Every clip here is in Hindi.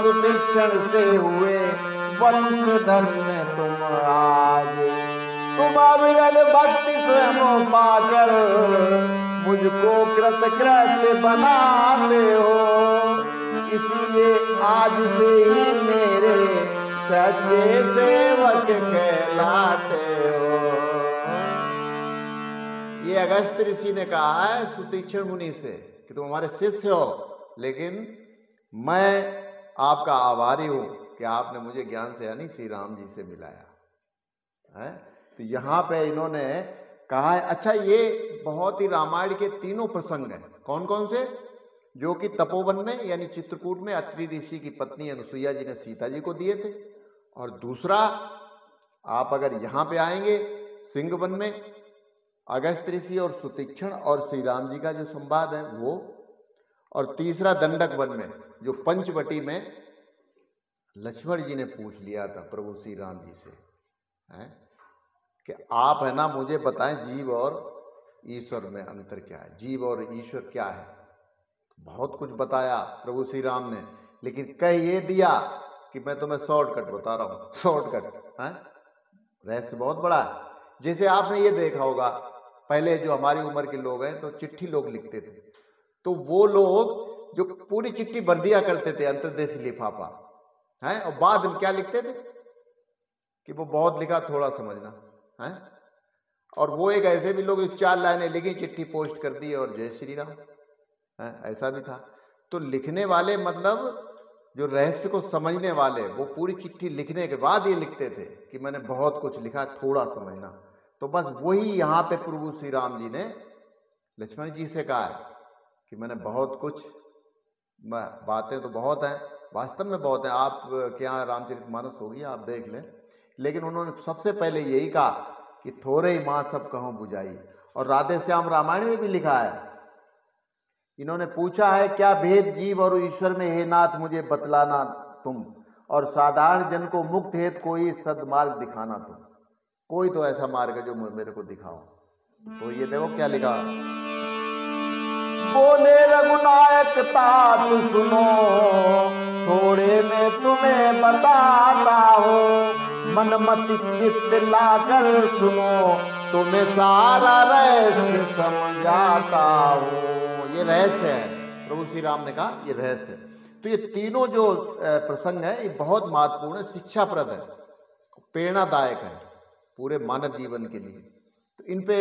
सुतीक्षण से हुए वंश धन्य तुम आज। तुम अविरल भक्ति स्वयं पाकर मुझको कृतकृत्य बनाते हो, इसलिए आज से ही मेरे सच्चे सेवक कहलाते हो। ये अगस्त्य ऋषि ने कहा है सुतीक्षण मुनि से कि तुम हमारे शिष्य हो, लेकिन मैं आपका आभारी हूं कि आपने मुझे ज्ञान से यानी श्री राम जी से मिलाया है। तो यहां पे इन्होंने कहा है। अच्छा, ये बहुत ही रामायण के तीनों प्रसंग हैं। कौन कौन से? जो कि तपोवन में यानी चित्रकूट में अत्रि ऋषि की पत्नी अनुसुईया जी ने सीता जी को दिए थे, और दूसरा आप अगर यहां पे आएंगे सिंहवन में अगस्त्य ऋषि और सुतीक्षण और श्री राम जी का जो संवाद है वो, और तीसरा दंडक वन में जो पंचवटी में लक्ष्मण जी ने पूछ लिया था प्रभु श्री राम जी से है कि आप है ना मुझे बताएं जीव और ईश्वर में अंतर क्या है, जीव और ईश्वर क्या है। बहुत कुछ बताया प्रभु श्री राम ने, लेकिन कह ये दिया कि मैं तुम्हें शॉर्टकट बता रहा हूं। शॉर्टकट है, रहस्य बहुत बड़ा है। जैसे आपने ये देखा होगा पहले जो हमारी उम्र के लोग हैं तो चिट्ठी लोग लिखते थे, तो वो लोग जो पूरी चिट्ठी भर दिया करते थे अंतर्देशीय लिफाफा है, और बाद में क्या लिखते थे कि वो बहुत लिखा थोड़ा समझना है। और वो एक ऐसे भी लोग 4 लाइनें लिखी चिट्ठी पोस्ट कर दी और जय श्री राम है, ऐसा भी था। तो लिखने वाले मतलब जो रहस्य को समझने वाले वो पूरी चिट्ठी लिखने के बाद ये लिखते थे कि मैंने बहुत कुछ लिखा थोड़ा समझना। तो बस वही यहाँ पे प्रभु श्री राम जी ने लक्ष्मण जी से कहा है कि मैंने बहुत कुछ, बातें तो बहुत हैं, वास्तव में बहुत है। आप क्या रामचरितमानस होगी आप देख लें, लेकिन उन्होंने सबसे पहले यही कहा कि थोड़े ही माँ सब कहूं बुझाई। और राधे श्याम रामायण में भी लिखा है, इन्होंने पूछा है क्या भेद जीव और ईश्वर में, हे नाथ मुझे बतलाना तुम, और साधारण जन को मुक्त हेतु कोई सदमार्ग दिखाना तुम। कोई तो ऐसा मार्ग है जो मेरे को दिखाओ। तो ये देखो क्या लिखा, बोले रघुनायक तात सुनो, थोड़े में तुम्हें बताता हो, मन मति चित्त लाकर सुनो, तुम्हें सारा रहस्य समझाता हो। ये रहस्य है, प्रभु श्री राम ने कहा ये रहस्य है। तो ये तीनों जो प्रसंग है ये बहुत महत्वपूर्ण है, शिक्षाप्रद है, प्रेरणादायक है पूरे मानव जीवन के लिए। तो इन पे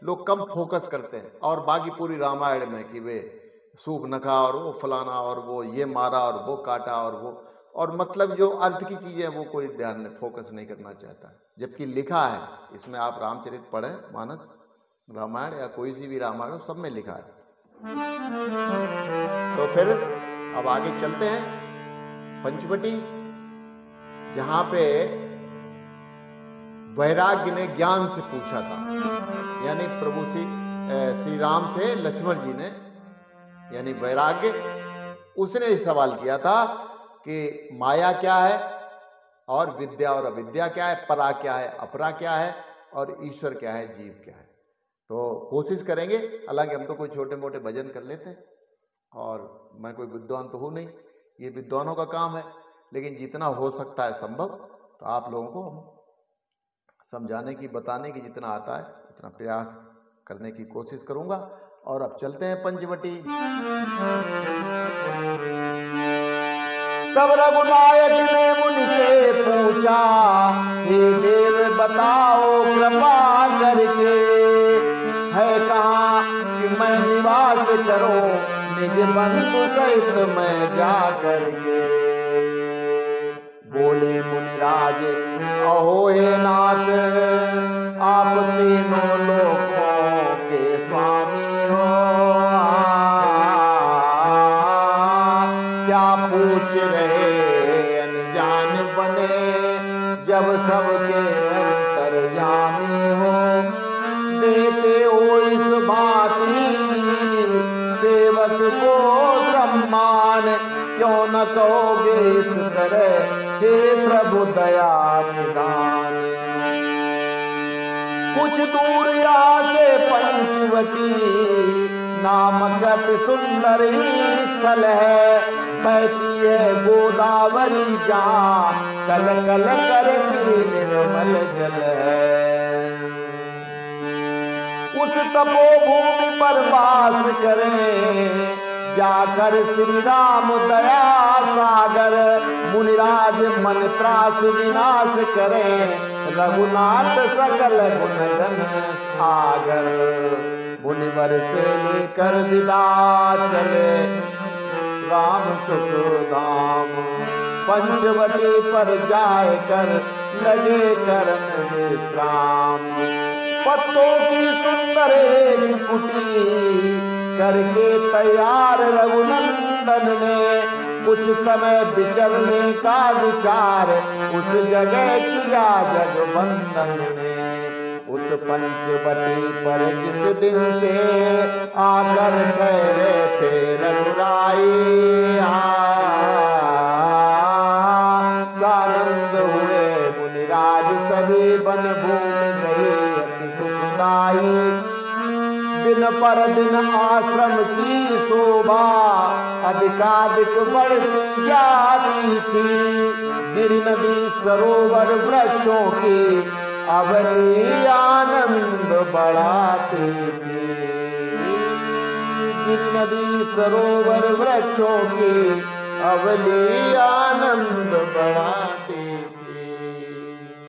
लोग कम फोकस करते हैं, और बाकी पूरी रामायण में कि वे सूप नखा और वो फलाना और वो ये मारा और वो काटा और वो, और मतलब जो अर्थ की चीजें वो कोई ध्यान में फोकस नहीं करना चाहता। जबकि लिखा है इसमें, आप रामचरित पढ़ें मानस रामायण या कोई सी भी रामायण हो, सब में लिखा है। तो फिर अब आगे चलते हैं पंचवटी, जहां पे वैराग्य ने ज्ञान से पूछा था, यानी प्रभु श्री राम से लक्ष्मण जी ने, यानी वैराग्य, उसने सवाल किया था कि माया क्या है और विद्या और अविद्या क्या है, परा क्या है अपरा क्या है, और ईश्वर क्या है जीव क्या है। तो कोशिश करेंगे, हालांकि हम तो कोई छोटे मोटे भजन कर लेते हैं और मैं कोई विद्वान तो हूँ नहीं, ये विद्वानों का काम है, लेकिन जितना हो सकता है संभव तो आप लोगों को हम समझाने की, बताने की जितना आता है उतना प्रयास करने की कोशिश करूंगा। और अब चलते हैं पंचवटी। तब रघुनायक ने मुनि से पूछा, हे देव बताओ कृपा करके, है कहाँ कि मैं निवास करूं निज बंधु सहित मैं जा करके। बोले मुनिराज अहो हे नाथ, आप तीनों लोकों के स्वामी हो, क्या पूछ रहे अनजान बने, जब सबके अंतर्यामी हो। देते हो इस भांति सेवक को सम्मान, क्यों न कहोगे इस तरह हे प्रभु दया निदान। कुछ दूर यहाँ से पंचवटी नामक अति सुंदर स्थल है, बहती है गोदावरी जहाँ कल कल करती निर्मल जल है। उस तपोभूमि पर वास करें जाकर श्री राम दया सागर, मुनिराज मन त्रास विनाश करें रघुनाथ सकल गुण गण आगर। मुनिवर से लेकर विदा चले राम सुख धाम, पंचवटी पर जाए कर लगे करन विश्राम। पत्तों की सुंदर एक कुटी करके तैयार रघुनंदन ने, कुछ समय विचरने का विचार उस जगह किया जगबंदन ने। उस पंचवटी पर जिस दिन से आकर ठहरे थे रघुराई, सानंद हुए मुनिराज सभी वन भूमि गई अति सुखदाई। दिन पर दिन आश्रम की शोभा अधिकाधिक बढ़ती जाती थी, गिरि नदी सरोवर वृक्षों की अवनी आनंद बढ़ाती थी। गिरि नदी सरोवर वृक्षों की अवनी आनंद बढ़ाती